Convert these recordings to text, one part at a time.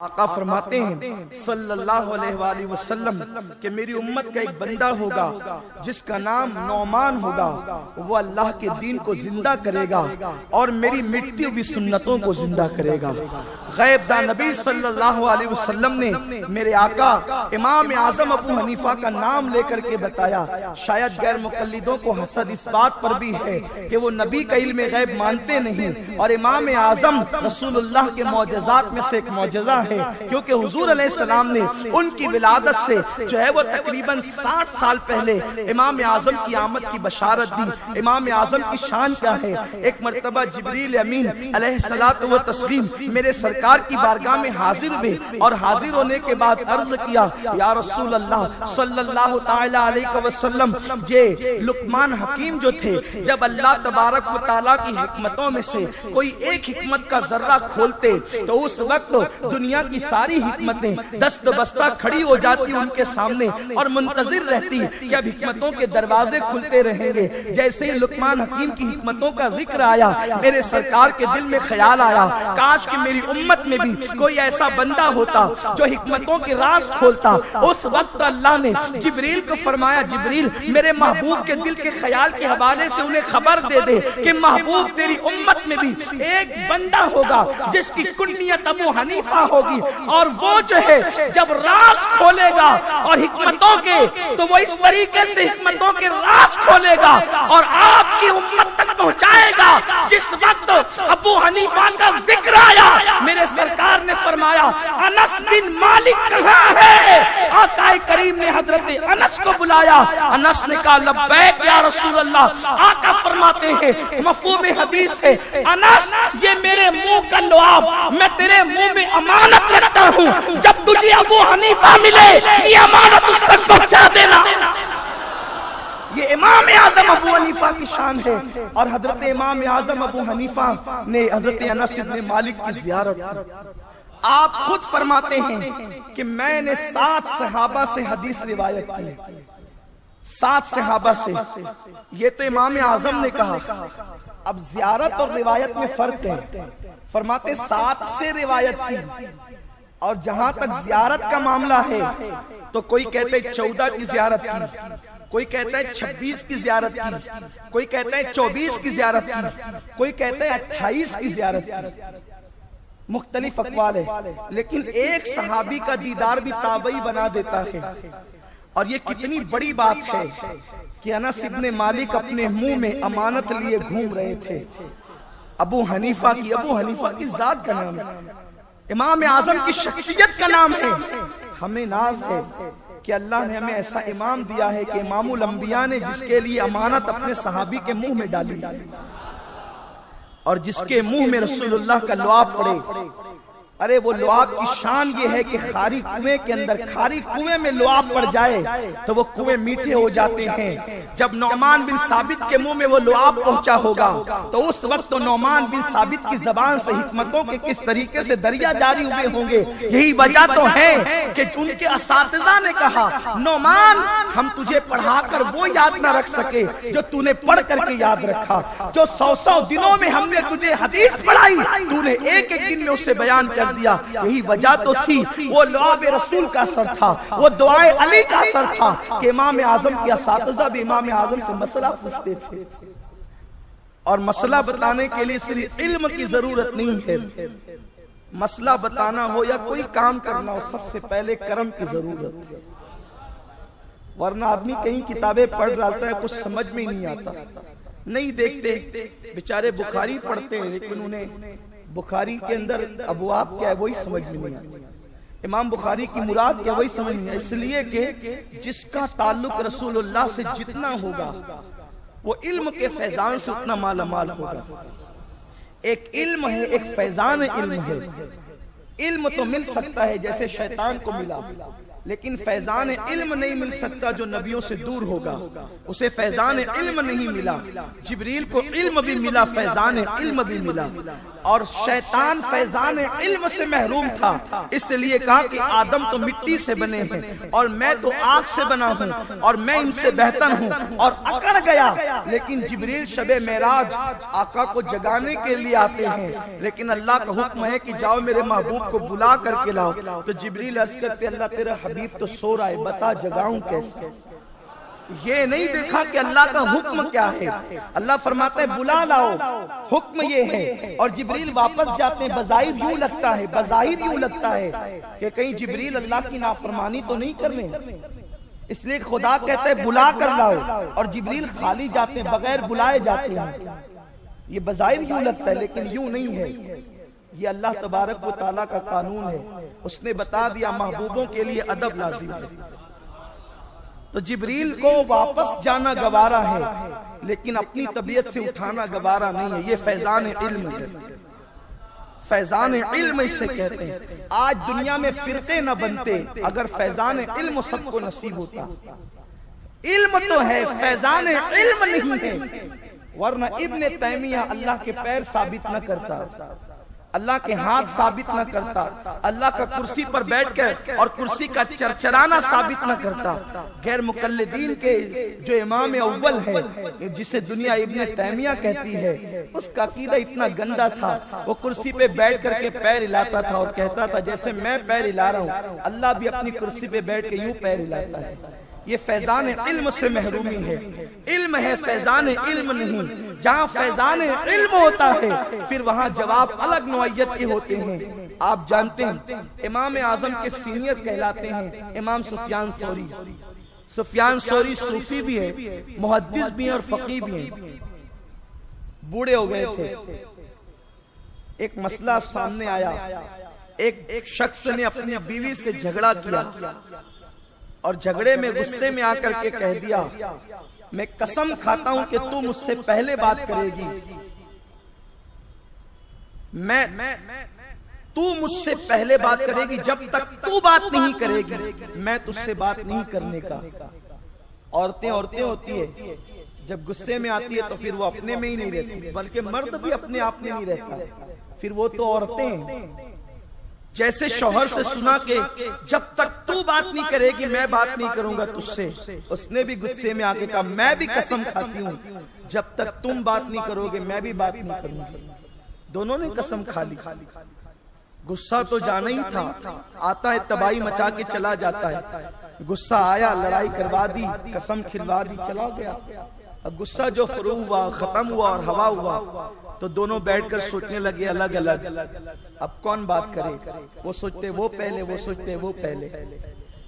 آقا فرماتے ہیں صلی اللہ علیہ وآلہ وسلم کہ میری امت کا ایک بندہ ہوگا جس کا نام نعمان ہوگا، وہ اللہ کے دین کو زندہ کرے گا اور میری مٹی ہوئی سنتوں کو زندہ کرے گا۔ غیب دا نبی صلی اللہ علیہ وسلم نے میرے آقا امام اعظم ابو حنیفہ کا نام لے کر کے بتایا۔ شاید غیر مقلدوں کو حسد اس بات پر بھی ہے کہ وہ نبی کا علم غیب مانتے نہیں، اور امام اعظم رسول اللہ کے معجزات میں سے ایک معجزہ ہے، کیونکہ حضور علیہ السلام نے ان کی ولادت سے جو ہے وہ تقریباً 60 سال پہلے امام اعظم کی آمد کی بشارت دی۔ امام اعظم کی شان کیا ہے؟ ایک مرتبہ جبریل امین علیہ الصلوۃ والتسلیم میرے سرکار کی بارگاہ میں حاضر ہوئے، اور حاضر ہونے کے بعد عرض کیا یا رسول اللہ صلی اللہ تعالی علیہ وسلم، یہ لقمان حکیم جو تھے، جب اللہ تبارک و تعالیٰ کی حکمتوں میں سے کوئی ایک حکمت کا ذرہ کھولتے تو اس وقت دنیا کی ساری حکمتیں دست بستہ کھڑی ہو جاتی ان کے سامنے اور منتظر رہتی کہ اب حکمتوں کے دروازے کھلتے رہیں گے۔ جیسے ہی لقمان حکیم کی حکمتوں کا ذکر آیا، میرے سرکار کے دل میں خیال آیا کاش کہ میری امت میں بھی کوئی ایسا بندہ ہوتا جو حکمتوں کے راز کھولتا۔ اس وقت اللہ نے جبریل کو فرمایا، جبریل میرے محبوب کے دل کے خیال کے حوالے سے انہیں خبر دے دے کہ محبوب تیری امت میں بھی ایک بندہ ہوگا جس کی کنیت ابو حنیفہ ہوگی، اور وہ جو ہے جب راز کھولے گا اور حکمتوں کے، تو وہ اس طریقے سے حکمتوں کے راز کھولے گا اور آپ کی امت تک پہنچائے گا۔ جس وقت ابو حنیفہ کا ذکر آیا، میرے سرکار نے فرمایا انس بن مالک کہاں ہے؟ آقا کریم نے حضرت انس کو بلایا۔ انس نے کہا لبیک یا رسول اللہ۔ آقا فرماتے ہیں مفہوم حدیث ہے، انس یہ میرے منہ کا لعاب، میں تیرے منہ میں امانت رکھتا ہوں، جب تجھے ابو حنیفہ ملے یہ امانت اس تک پہنچا دینا۔ یہ امام اعظم ابو حنیفہ کی شان ہے، اور حضرت امام اعظم ابو حنیفہ نے حضرت انس بن مالک کی زیارت۔ آپ خود فرماتے ہیں کہ میں نے 7 صحابہ سے حدیث روایت کی، 7 صحابہ سے۔ یہ تو امام اعظم نے کہا، اب زیارت اور روایت میں فرق ہے۔ فرماتے 7 سے روایت کی، اور جہاں تک زیارت کا معاملہ ہے تو کوئی کہتے ہے 14 کی زیارت کی، کوئی کہتا ہے 26 کی زیارت کی، کوئی کہتا ہے 24 کی زیارت کی، کوئی کہتا ہے 28 کی زیارت کی۔ مختلف اقوال ہے، لیکن ایک صحابی کا دیدار بھی تابعی بنا دیتا ہے۔ اور یہ کتنی بڑی بات ہے کہ انس ابن مالک اپنے منہ میں امانت لیے گھوم رہے تھے۔ ابو حنیفہ کی ذات کا نام ہے، امام اعظم کی شخصیت کا نام ہے۔ ہمیں ناز ہے کہ اللہ نے ہمیں ایسا امام دیا ہے کہ امام الانبیاء نے جس کے لیے امانت اپنے صحابی کے منہ میں ڈالی، اور جس کے منہ میں رسول اللہ کا لعاب پڑے۔ ارے وہ لعاب کی شان یہ ہے کہ خاری کنویں کے اندر، خاری کنویں میں لعاب پڑ جائے تو وہ کنویں میٹھے ہو جاتے ہیں۔ جب نعمان بن ثابت کے منہ میں وہ لعاب پہنچا ہوگا تو اس وقت تو نعمان بن ثابت کی زبان سے حکمتوں کے کس طریقے سے دریا جاری ہوئے ہوں گے۔ یہی وجہ تو ہے کہ ان کے اساتذہ نے کہا نعمان ہم تجھے پڑھا کر وہ یاد نہ رکھ سکے جو تو نے پڑھ کر کے یاد رکھا، جو 100 دنوں میں ہم نے تجھے حدیث پڑھائی تو نے ایک ایک دن میں اسے بیان کر دیا۔ یہی وجہ تو تھی، وہ لعاب رسول کا اثر تھا، وہ دعائے علی کا اثر تھا کہ امام اعظم کے اساتذہ بھی امام اعظم سے مسئلہ پوچھتے تھے۔ اور مسئلہ بتانے کے لیے صرف علم کی ضرورت نہیں ہے، مسئلہ بتانا ہو یا کوئی کام کرنا ہو سب سے پہلے کرم کی ضرورت ہے۔ ورنہ آدمی کہیں کتابیں پڑھ ڈالتا ہے، کچھ سمجھ میں نہیں آتا، نہیں دیکھتے۔ بیچارے بخاری پڑھتے ہیں لیکن انہیں بخاری کے اندر ابواب کیا ہے وہی سمجھ میں نہیں آتی، امام بخاری کی مراد کیا وہی سمجھ نہیں آتی، اس لیے کہ جس کا تعلق رسول اللہ سے جتنا ہوگا وہ علم کے فیضان سے اتنا مالا مال ہوگا۔ ایک علم ہے، ایک فیضان علم ہے۔ علم تو مل سکتا ہے جیسے شیطان کو ملا، لیکن فیضان علم نہیں مل سکتا جو نبیوں سے دور ہوگا، اسے فیضان علم نہیں ملا۔ جبریل کو علم بھی ملا، فیضان علم بھی ملا، اور شیطان فیضان علم سے محروم تھا، اس لیے کہا کہ آدم تو مٹی سے بنے ہیں اور میں تو آگ سے بنا ہوں اور میں ان سے بہتر ہوں، اور اکڑ گیا۔ لیکن جبریل شب معراج آقا کو جگانے کے لیے آتے ہیں، لیکن اللہ کا حکم ہے کہ جاؤ میرے محبوب تابوت کو بلا کر کے لاؤ. تو جبریل عرض کرتے اللہ تیرا حبیب تو سو رہا ہے، بتا جگاؤں کیسے؟ یہ نہیں دیکھا کہ اللہ کا حکم کیا ہے. اللہ فرماتا ہے بلا لاؤ، حکم یہ ہے. اور جبریل واپس جاتے ہیں. بظاہر یوں لگتا ہے کہ کہیں جبریل اللہ کی نافرمانی تو نہیں کرنے، اس لیے خدا کہتا ہے بلا کر لاؤ، اور جبریل خالی جاتے ہیں، بغیر بلائے جاتے ہیں. یہ بظاہر یوں لگتا ہے لیکن یوں نہیں ہے. یہ اللہ تبارک و تعالیٰ کا قانون ہے. اس نے بتا دیا محبوبوں کے لیے ادب لازم ہے. تو جبریل کو واپس جانا گوارا ہے لیکن اپنی طبیعت سے اٹھانا گوارا نہیں ہے. یہ فیضان علم ہے. فیضان علم اسے کہتے ہیں. آج دنیا میں فرقے نہ بنتے اگر فیضان علم سب کو نصیب ہوتا. علم تو ہے، فیضان علم نہیں ہے. ورنہ ابن تیمیہ اللہ کے پیر ثابت نہ کرتا، اللہ کے ہاتھ ثابت نہ کرتا، اللہ کا کرسی پر بیٹھ کر اور کرسی کا چرچرانا ثابت نہ کرتا. غیر مقلدین کے جو امام اول ہے جسے دنیا ابن تیمیہ کہتی ہے، اس کا عقیدہ اتنا گندا تھا. وہ کرسی پہ بیٹھ کر کے پیر ہلاتا تھا اور کہتا تھا جیسے میں پیر ہلا رہا ہوں اللہ بھی اپنی کرسی پہ بیٹھ کے یوں پیر ہلاتا ہے. یہ فیضان علم سے محرومی ہے. علم ہے، فیضان علم نہیں. جہاں فیضان علم ہوتا ہے پھر وہاں جواب الگ نوعیت کے ہوتے ہیں. آپ جانتے ہیں امام اعظم کے سینئر کہلاتے ہیں امام سفیان ثوری. سفیان ثوری صوفی بھی ہے، محدث بھی ہیں اور فقیہ بھی ہیں. بوڑھے ہو گئے تھے. ایک مسئلہ سامنے آیا. ایک شخص نے اپنی بیوی سے جھگڑا کیا اور جھگڑے میں غصے میں آ کر کے کہہ دیا میں قسم کھاتا ہوں کہ تو مجھ سے پہلے بات کرے گی، تو مجھ سے پہلے بات کرے گی، جب تک تو بات نہیں کرے گی میں تجھ سے بات نہیں کرنے کا. عورتیں ہوتی ہے جب غصے میں آتی ہے تو پھر وہ اپنے میں ہی نہیں رہتی، بلکہ مرد بھی اپنے آپ میں نہیں رہتا، پھر وہ تو عورتیں ہیں. جیسے شوہر سے سنا کہ جب تک تو بات نہیں کرے گی میں بات نہیں کروں گا تجھ سے، اس نے بھی غصے میں آ کے کہا میں بھی قسم کھاتی ہوں جب تک تم بات نہیں کرو گے میں بھی بات نہیں کروں گی. دونوں نے قسم کھا لی. غصہ تو جانا ہی تھا، آتا ہے تباہی مچا کے چلا جاتا ہے. غصہ آیا، لڑائی کروا دی، قسم کھلوا دی، چلا گیا. اب غصہ جو فرو ہوا، ختم ہوا اور ہوا ہوا تو دونوں بیٹھ کر سوچنے لگے الگ الگ اب کون بات کرے. وہ سوچتے وہ پہلے، وہ سوچتے وہ پہلے.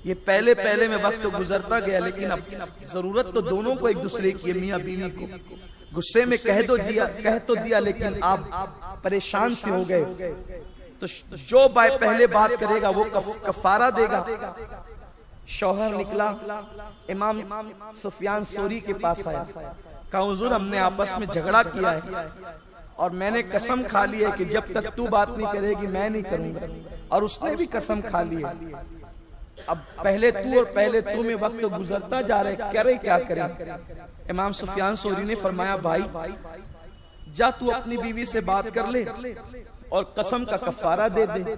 یہ پہلے میں وقت تو گزرتا گیا لیکن اب ضرورت تو دونوں کو ایک دوسرے کی، میاں بیوی کو. غصے میں کہہ تو دیا لیکن آپ پریشان سے ہو گئے تو جو پہلے بات کرے گا وہ کفارہ دے گا. شوہر نکلا امام سفیان ثوری کے پاس آیا، کہا حضور ہم نے آپس میں جھگڑا کیا ہے اور میں نے قسم کھا لی ہے کہ جب تک تو بات نہیں کرے گی میں نہیں کروں گا، اور اس نے بھی قسم کھا لی ہے. اب پہلے تو میں وقت گزرتا جا رہا ہے، کیا کریں. امام سفیان ثوری نے فرمایا بھائی جا تو اپنی بیوی سے بات کر لے اور قسم کا کفارہ دے دے.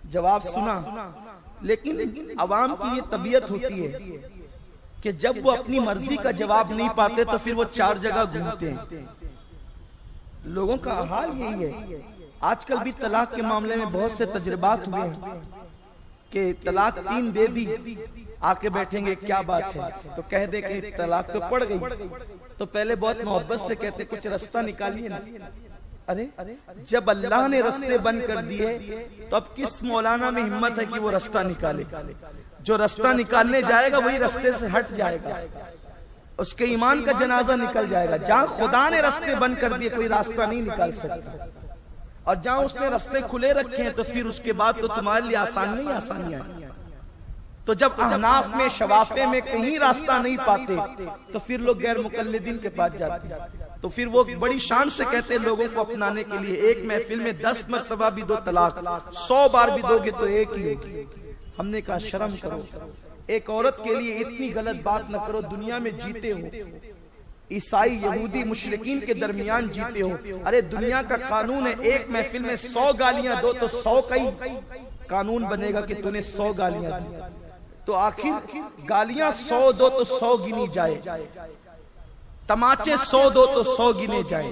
جواب سنا، لیکن عوام کی یہ طبیعت ہوتی ہے کہ جب وہ اپنی مرضی کا جواب نہیں پاتے تو پھر وہ 4 جگہ گھومتے ہیں. لوگوں کا حال یہی ہے. آج کل بھی طلاق کے معاملے میں بہت سے تجربات ہوئے ہیں کہ طلاق 3 دے دی، آ کے بیٹھیں گے کیا بات ہے تو کہہ دے کہ طلاق تو پڑ گئی، تو پہلے بہت محبت سے کہتے کچھ رستہ نکالیے نا. ارے جب اللہ نے رستے بند کر دیے تو اب کس مولانا میں ہمت ہے کہ وہ رستہ نکالے. جو رستہ نکالنے جائے گا وہی رستے سے ہٹ جائے گا، اس کے ایمان کا جنازہ نکل جائے گا. جہاں خدا نے رستے بند کر دیے کوئی راستہ نہیں نکال سکتا، اور جہاں اس نے رستے کھلے رکھے ہیں تو پھر اس کے بعد تو تمہارے لیے آسانیاں. تو جب احناف میں شوافے میں کہیں راستہ نہیں پاتے تو پھر لوگ غیر مقلدین کے پاس جاتے ہیں. تو پھر وہ بڑی شان سے کہتے ہیں لوگوں کو اپنانے کے لیے ایک محفل میں 10 مرتبہ بھی دو طلاق، 100 بار بھی دو گے تو ایک ہی ہوگی. ہم نے کہا شرم کرو، ایک عورت کے لیے اتنی غلط بات نہ کرو. دنیا میں جیتے ہو، عیسائی یہودی مشرکین کے درمیان جیتے ہو. ارے دنیا کا قانون ہے ایک محفل میں 100 گالیاں دو تو 100 کا ہی قانون بنے گا کہ تو نے 100 گالیاں دی. تو آخر گالیاں 100 دو تو 100 گنی جائے، تماچے 100 دو تو 100 گنے جائے.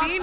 3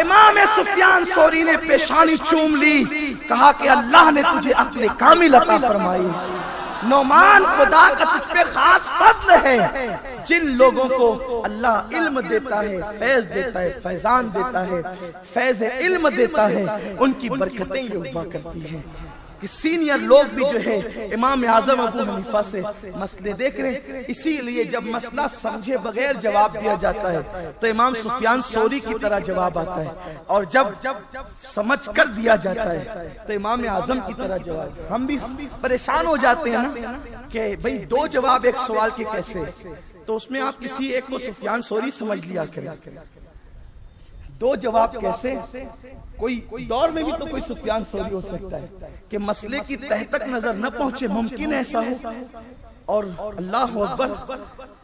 امام سفیان ثوری نے پیشانی چوم لی، کہا کہ اللہ نے تجھے عقل کامل عطا فرمائی، نعمان خدا کا تجھ پہ خاص فضل ہے۔ جن لوگوں کو اللہ علم دیتا ہے، فیض دیتا ہے، فیضان دیتا ہے، فیض علم دیتا ہے، ان کی برکتیں یہ ہوا کرتی ہیں کہ سینئر لوگ بھی جو ہے امام اعظم ابو حنیفہ سے مسئلے دیکھ رہے ہیں۔ اسی لیے جب مسئلہ سمجھے بغیر جواب دیا جاتا ہے تو امام سفیان ثوری کی طرح جواب آتا ہے، اور جب سمجھ کر دیا جاتا ہے تو امام اعظم کی طرح جواب۔ ہم بھی پریشان ہو جاتے ہیں نا کہ بھئی دو جواب ایک سوال کے کیسے، تو اس میں آپ کسی ایک کو سفیان ثوری سمجھ لیا کریں، دو جواب کیسے؟ کوئی دور میں بھی تو کوئی سفیان ثوری ہو سکتا ہے کہ مسئلے کی تہ تک نظر نہ پہنچے، ممکن ایسا ہو، اور اللہ اکبر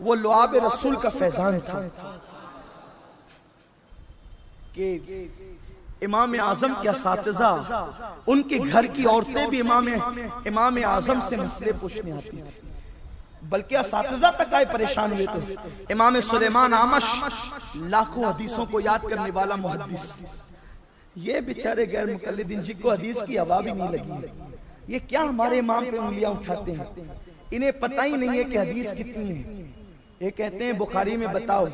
وہ لعاب رسول کا فیضان تھا کہ امام اعظم کے اساتذہ، ان کے گھر کی عورتیں بھی امام اعظم سے مسئلے پوچھنے آتی تھی، بلکہ اساتذہ تک آئے پریشان ہوئے تھے۔ امام سلیمان اعمش لاکھوں حدیثوں کو یاد کرنے والا محدث، یہ بیچارے غیر مقلدین جن کو حدیث کی ہوا بھی نہیں لگی، یہ کیا ہمارے امام پہ انگلیاں اٹھاتے ہیں، انہیں پتہ ہی نہیں ہے کہ حدیث کتنی ہے۔ یہ کہتے ہیں بخاری میں بتاؤ،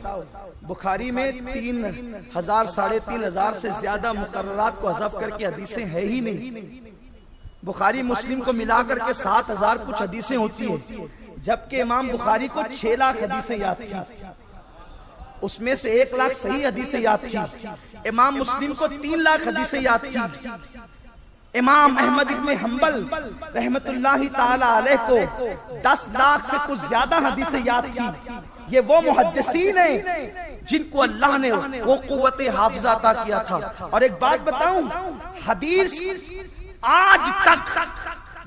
بخاری میں 3000 ساڑھے 3000 سے زیادہ مقررات کو حذف کر کے حدیثیں ہے ہی نہیں، بخاری مسلم کو ملا کر کے 7000 کچھ حدیثیں ہوتی ہیں، جبکہ امام بخاری کو 6 لاکھ حدیثیں یاد تھی، اس میں سے 1 لاکھ صحیح حدیثیں یاد تھی۔ امام مسلم کو 3 لاکھ حدیثیں یاد تھی۔ امام احمد ابن حنبل رحمت اللہ تعالی علیہ کو 10 لاکھ سے کچھ زیادہ حدیثیں یاد تھی۔ یہ وہ محدثین ہیں جن کو اللہ نے وہ قوت حافظہ عطا کیا تھا۔ اور ایک بات بتاؤں، حدیث آج تک،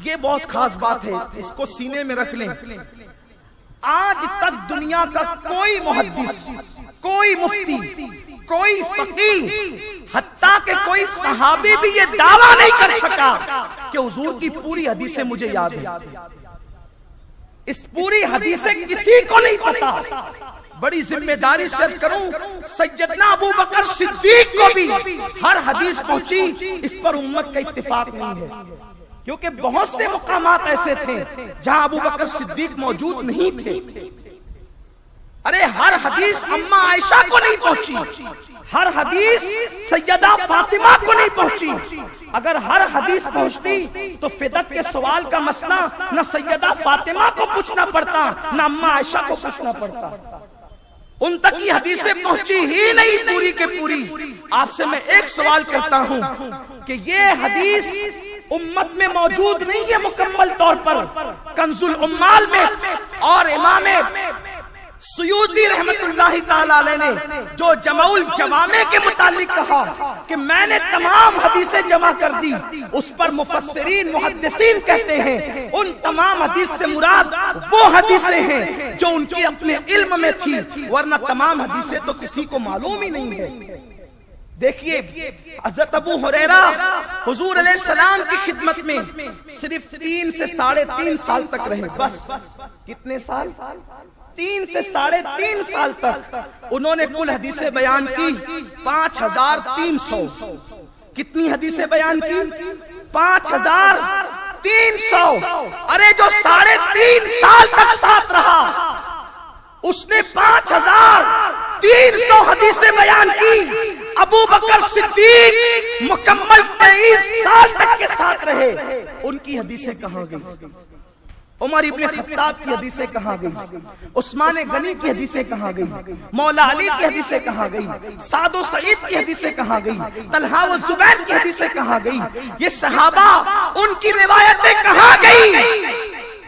یہ بہت خاص بات ہے، اس کو سینے میں رکھ لیں، آج تک دنیا کا کوئی محدث، کوئی مفتی، کوئی فقیہ، حتیٰ کہ کوئی صحابی بھی یہ دعویٰ نہیں کر سکا کہ حضور کی پوری حدیثیں مجھے یاد ہیں۔ اس پوری حدیثیں کسی کو نہیں پتا۔ بڑی ذمہ داری سے عرض کروں، سیدنا ابو بکر صدیق کو بھی ہر حدیث پہنچی، اس پر امت کا اتفاق نہیں ہے، کیونکہ بہت سے مقامات ایسے تھے جہاں ابو بکر صدیق موجود نہیں تھے۔ ارے ہر حدیث اماں عائشہ کو نہیں پہنچی، ہر حدیث سیدہ فاطمہ کو نہیں پہنچی۔ اگر ہر حدیث پہنچتی تو فدق کے سوال کا مسئلہ نہ سیدہ فاطمہ کو پوچھنا پڑتا، نہ اماں عائشہ کو پوچھنا پڑتا، ان تک یہ حدیثیں پہنچی ہی نہیں پوری کے پوری۔ آپ سے میں ایک سوال کرتا ہوں کہ یہ حدیث امت میں موجود نہیں ہے مکمل طور پر، کنز العمال میں، اور امام سیوطی رحمت اللہ تعالی علیہ نے جو جمع الجوامع کے متعلق کہا کہ میں نے تمام حدیثیں جمع کر دی، اس پر مفسرین محدثین کہتے ہیں ان تمام حدیث سے مراد وہ حدیثیں ہیں جو ان کے اپنے علم میں تھی، ورنہ تمام حدیثیں تو کسی کو معلوم ہی نہیں ہے۔ دیکھیے حضرت ابو ہریرہ حضور علیہ السلام کی خدمت میں صرف 3 سے 3.5 سال تک رہے، بس کتنے سال؟ 3 سے 3.5 سال تک انہوں نے کل حدیثیں بیان کی 5300۔ کتنی حدیثیں بیان کی؟ 5300۔ ارے جو 3.5 سال تک ساتھ رہا اس نے 5300 حدیثیں بیان کی۔ ابو بکر صدیق مکمل 23 سال تک کے ساتھ رہے، ان کی حدیثیں کہاں گئی؟ عمر ابن خطاب کی حدیثیں کہاں گئی؟ عثمان غنی کی حدیثیں کہاں گئی؟ مولا علی کی حدیثیں کہاں گئی؟ سعد و سعید کی حدیثیں کہاں گئی؟ طلحہ و زبیر کی حدیثیں کہاں گئی؟ یہ صحابہ ان کی روایتیں کہاں گئی؟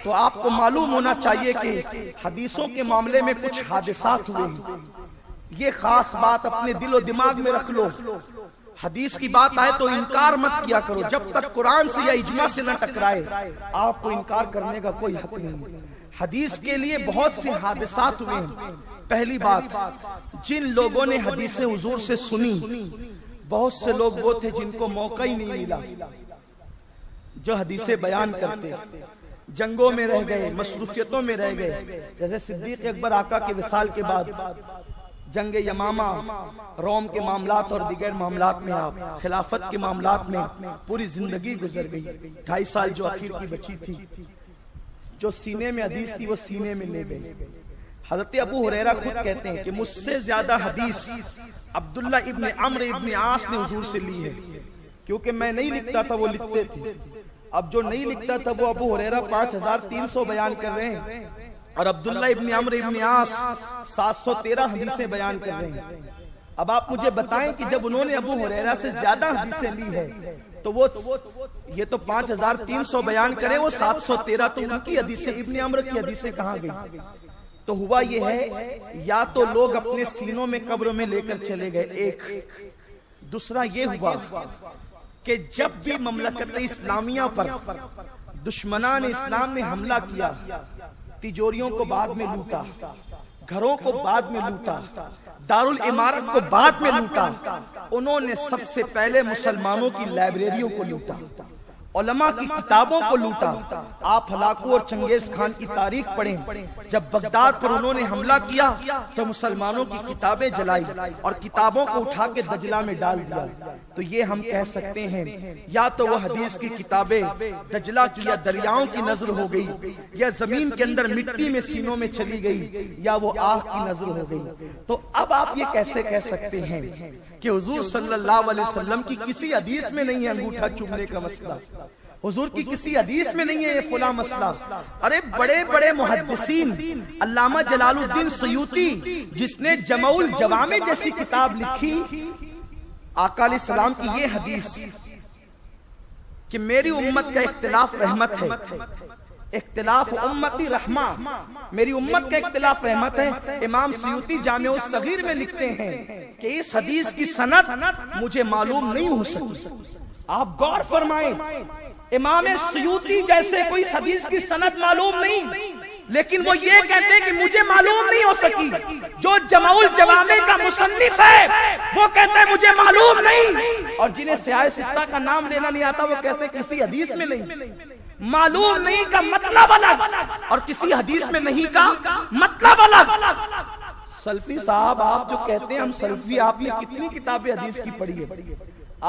تو آپ کو معلوم ہونا چاہیے کہ حدیثوں کے معاملے میں کچھ حادثات ہوئے ہیں۔ یہ خاص بات اپنے دل و دماغ میں رکھ لو، حدیث کی بات آئے تو انکار مت کیا کرو، جب تک قرآن سے یا اجماع سے نہ ٹکرائے آپ کو انکار کرنے کا کوئی حق نہیں۔ حدیث کے لیے بہت سے حادثات ہوئے ہیں۔ پہلی بات، جن لوگوں نے حدیثیں حضور سے سنی، بہت سے لوگ وہ تھے جن کو موقع ہی نہیں ملا جو حدیثیں بیان کرتے، جنگوں میں رہ گئے، مصروفیتوں میں رہ گئے، جیسے صدیق اکبر آقا کے وصال کے بعد جنگ یمامہ، روم کے معاملات اور دیگر معاملات میں آپ خلافت کے معاملات میں پوری زندگی گزر گئی. 2.5 سال جو آخر کی بچی تھی، جو سینے میں حدیث تھی وہ سینے میں لے گئی. حضرت ابو ہریرہ خود کہتے ہیں کہ مجھ سے زیادہ حدیث عبداللہ ابن عمرو ابن عاص نے حضور سے لی ہے، کیونکہ میں نہیں لکھتا تھا وہ لکھتے تھے. اب جو نہیں لکھتا تھا وہ ابو ہریرہ 5300 بیان کر رہے ہیں، اور عبداللہ ابن عمرو ابن عاص 713 حدیثیں بیان کر رہے ہیں. اب آپ مجھے بتائیں کہ جب انہوں نے ابو ہریرہ سے زیادہ حدیثیں لی ہے تو وہ یہ تو 5300 بیان کرے، وہ 713 تو ان کی حدیثیں، ابن عمرو کی حدیثیں کہاں گئی؟ تو ہوا یہ ہے، یا تو لوگ اپنے سینوں میں قبروں میں لے کر چلے گئے، ایک. دوسرا یہ ہوا کہ جب بھی مملکت اسلامیہ پر دشمنان اسلام نے حملہ کیا، تجوریوں کو بعد میں لوٹا، گھروں کو بعد میں لوٹا، دارالعمارت کو بعد میں لوٹا، انہوں نے سب سے پہلے مسلمانوں کی لائبریریوں کو لوٹا، علماء کی کتابوں کو لوٹا. آپ ہلاکو اور چنگیز خان کی تاریخ پڑھیں، جب بغداد پر انہوں نے حملہ کیا تو مسلمانوں کی کتابیں جلائی اور کتابوں کو اٹھا کے دجلہ میں ڈال دیا. تو یہ ہم کہہ سکتے ہیں یا تو وہ حدیث کی کتابیں دجلہ کی یا دریاؤں کی نظر ہو گئی، یا زمین کے اندر مٹی میں سینوں میں چلی گئی، یا وہ آگ کی نظر ہو گئی. تو اب آپ یہ کیسے کہہ سکتے ہیں کہ حضور صلی اللہ علیہ وسلم کی کسی حدیث میں نہیں ہے انگوٹھا چومنے کا مسئلہ، حضور کی کسی حدیث میں نہیں ہے یہ فلاں مسئلہ؟ ارے بڑے بڑے محدثین، علامہ جلال الدین سیوطی جس نے جمع الجوامع جیسی کتاب لکھی، آقا علیہ السلام کی یہ حدیث کہ میری امت کا اختلاف رحمت ہے، اختلاف امتی رحمہ، میری امت کا اختلاف رحمت ہے. امام سیوطی جامع الصغیر میں لکھتے ہیں کہ اس حدیث کی سند مجھے معلوم نہیں ہو سکی. آپ غور فرمائیں، امام سیوطی جیسے کوئی حدیث کی سند معلوم نہیں، لیکن وہ یہ کہتے کہ مجھے معلوم نہیں ہو سکی. جو جمع الجوامع کا مصنف ہے وہ کہتے ہیں مجھے معلوم نہیں، اور جنہیں سیاہ ستہ کا نام لینا نہیں آتا وہ کہتے ہیں کسی حدیث میں نہیں. معلوم نہیں کا مطلب الگ اور کسی حدیث میں نہیں کا مطلب الگ. سلفی صاحب آپ جو کہتے ہیں ہم سلفی، آپ نے کتنی کتابیں حدیث کی پڑھی ہے؟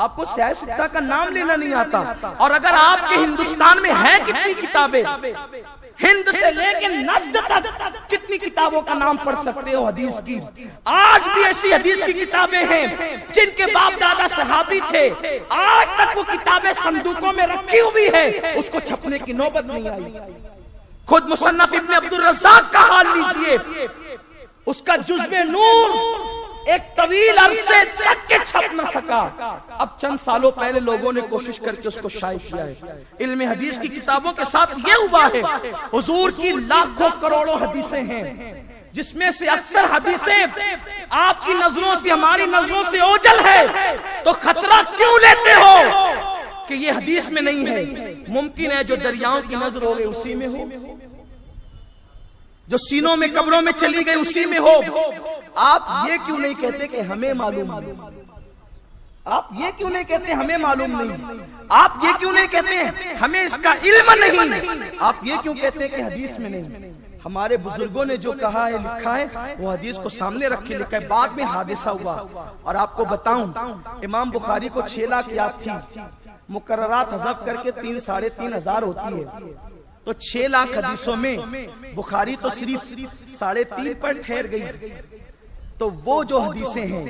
آپ کو سیاہ ستہ کا نام لینا نہیں آتا. اور اگر آپ کے ہندوستان میں ہے کتنی کتابیں، ہند سے لے کے نجد تک کتنی کتابوں کا نام پڑھ سکتے ہو حدیث کی؟ آج بھی ایسی حدیث کی کتابیں ہیں جن کے باپ دادا صحابی تھے، آج تک وہ کتابیں صندوقوں میں رکھی ہوئی ہے، اس کو چھپنے کی نوبت نہیں آئی. خود مصنف ابن عبد الرزاق کا حال لیجئے، اس کا جزو نور ایک طویل عرصے تک کے چھپ نہ سکا. اب چند سالوں پہلے لوگوں نے کوشش کر کے اس کو شائع کیا ہے. علم حدیث کی کتابوں کے ساتھ یہ ہوا ہے، حضور کی لاکھوں کروڑوں حدیثیں ہیں، جس میں سے اکثر حدیثیں آپ کی نظروں سے ہماری نظروں سے اوجھل ہے. تو خطرہ کیوں لیتے ہو کہ یہ حدیث میں نہیں ہے؟ ممکن ہے جو دریاؤں کی نظر ہو گئی اسی میں ہو، جو سینوں میں قبروں میں چلی گئی اسی میں ہو. آپ یہ کیوں نہیں کہتے کہ ہمیں معلوم نہیں؟ آپ یہ کیوں نہیں کہتے ہمیں معلوم نہیں؟ آپ یہ کیوں نہیں کہتے ہمیں اس کا علم نہیں؟ آپ یہ کیوں کہتے کہ حدیث میں نہیں؟ ہمارے بزرگوں نے جو کہا ہے لکھا ہے وہ حدیث کو سامنے رکھ کے لکھا ہے. بعد میں حادثہ ہوا، اور آپ کو بتاؤں امام بخاری کو 6 لاکھ یاد تھی، مقررات حذف کر کے 3-3.5 ہزار ہوتی ہے. تو 6 لاکھ حدیثوں میں بخاری تو صرف 3.5 پر ٹھہر گئی. تو وہ جو حدیثیں ہیں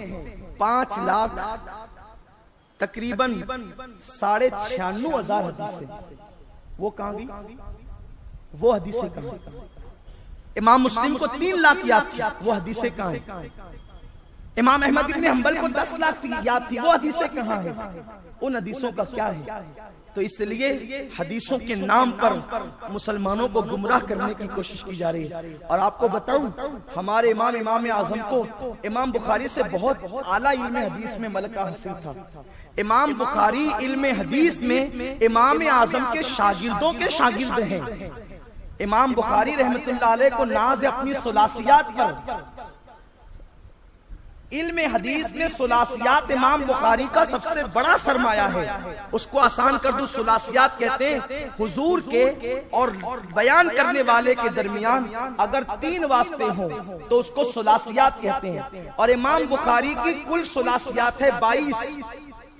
5 لاکھ تقریباً 96,500 حدیثیں، وہ کہاں گئی؟ وہ حدیثیں کہاں؟ امام مسلم کو 3 لاکھ یاد تھی، وہ حدیثیں کہاں ہیں؟ امام احمد ابن حنبل کو 10 لاکھ یاد تھی، وہ حدیثیں کہاں ہیں؟ ان حدیثوں کا کیا ہے؟ تو اس لیے حدیثوں کے نام پر مسلمانوں کو گمراہ کرنے کی کوشش کی جا رہی ہے. اور آپ کو بتاؤں ہمارے امام اعظم کو امام بخاری سے بہت اعلیٰ علم حدیث میں ملکہ حاصل تھا. امام بخاری علم حدیث میں امام اعظم کے شاگردوں کے شاگرد ہیں. امام بخاری رحمت اللہ علیہ کو ناز اپنی ثلاثیات پر علم حدیث میں ثلاثیات امام بخاری کا سب سے بڑا سرمایہ ہے. اس کو آسان کر دو، ثلاثیات کہتے ہیں حضور کے اور بیان کرنے والے کے درمیان اگر 3 واسطے ہوں تو اس کو ثلاثیات کہتے ہیں. اور امام بخاری کی کل ثلاثیات ہے 22.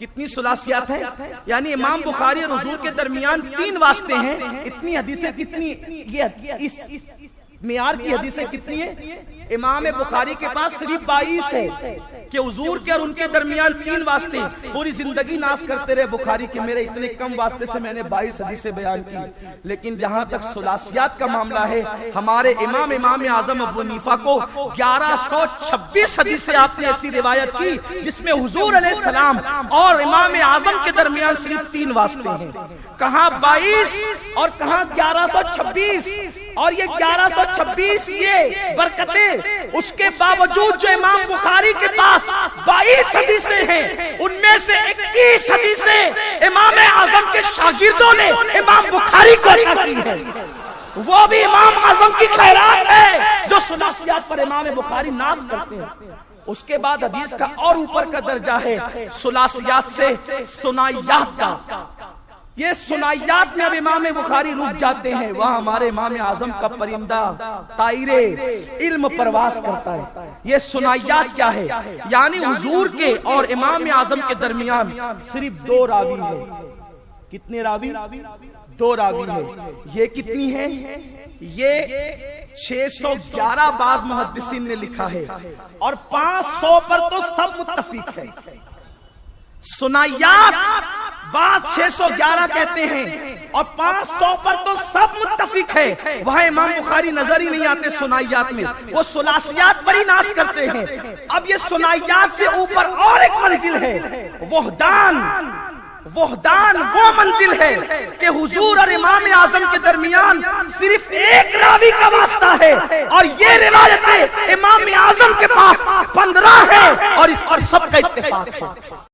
کتنی ثلاثیات ہیں؟ یعنی امام بخاری اور حضور کے درمیان 3 واسطے ہیں. اتنی حدیثیں کتنی، یہ اس معیار کی حدیثیں کتنی ہیں؟ امام بخاری کے پاس صرف 22 ہے کہ حضور کے اور ان کے درمیان 3 واسطے. پوری زندگی ناز کرتے رہے بخاری کہ میرے اتنے کم واسطے سے میں نے 22 حدیثیں بیان کی. لیکن جہاں تک ثلاثیات کا معاملہ ہے، ہمارے امام اعظم ابو حنیفہ کو 1126 حدیثیں آپ نے ایسی روایت کی جس میں حضور علیہ السلام اور امام اعظم کے درمیان صرف 3 واسطے ہیں. کہاں 22 اور کہاں 1126. اور یہ 1126 یہ برکتیں، اس کے باوجود جو امام بخاری کے پاس 22 حدیثیں ہیں، ان میں سے 21 حدیثیں امام اعظم کے شاگردوں نے امام بخاری کو عطا کی ہے. وہ بھی امام اعظم کی خیرات ہے جو ثلاثیات پر امام بخاری ناز کرتے ہیں. اس کے بعد حدیث کا اور اوپر کا درجہ ہے ثلاثیات سے ثنائیات کا. یہ ثنائیات میں اب امام بخاری رک جاتے ہیں. وہاں ہمارے امام اعظم کا پرندہ طائر علم پرواز کرتا ہے. یہ ثنائیات کیا ہے؟ یعنی حضور کے اور امام اعظم کے درمیان صرف 2 راوی ہیں. کتنے راوی؟ 2 راوی ہیں. یہ کتنی ہے؟ یہ 611 بعض محدثین نے لکھا ہے اور 500 پر تو سب متفق ہے. ثنائیات بعض 611 کہتے ہیں اور 500 پر تو سب متفق ہے. وہاں امام بخاری نظر ہی نہیں آتے ثنائیات میں، وہ ثلاثیات پر ہی ناز کرتے ہیں. اب یہ ثنائیات سے اوپر اور ایک منزل ہے، وحدان. وحدان وہ منزل ہے کہ حضور اور امام اعظم کے درمیان صرف ایک راوی کا واسطہ ہے، اور یہ روایتیں امام اعظم کے پاس 15 ہے اور اس پر سب کا اتفاق ہے.